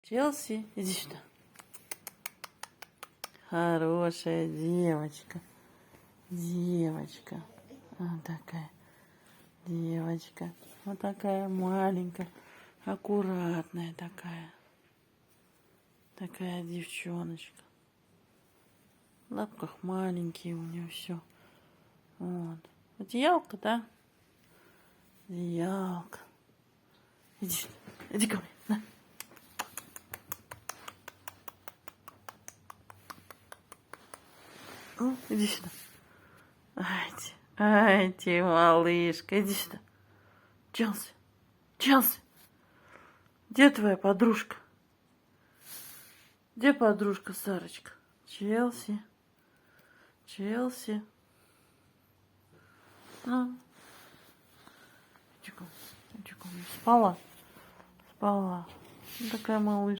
Челси, иди сюда. Хорошая девочка. Девочка. Вот такая. Девочка. Вот такая маленькая. Аккуратная такая. Такая девчоночка. В лапках маленькие у нее все. Вот. Одеялко, да? Одеялко. Иди сюда. Иди ко мне. На. Иди сюда. Ай, ты, малышка, иди сюда. Челси, Челси, где твоя подружка? Где подружка Сарочка? Челси, Челси. Ну, иди ко мне. Спала? Спала. Такая малышка.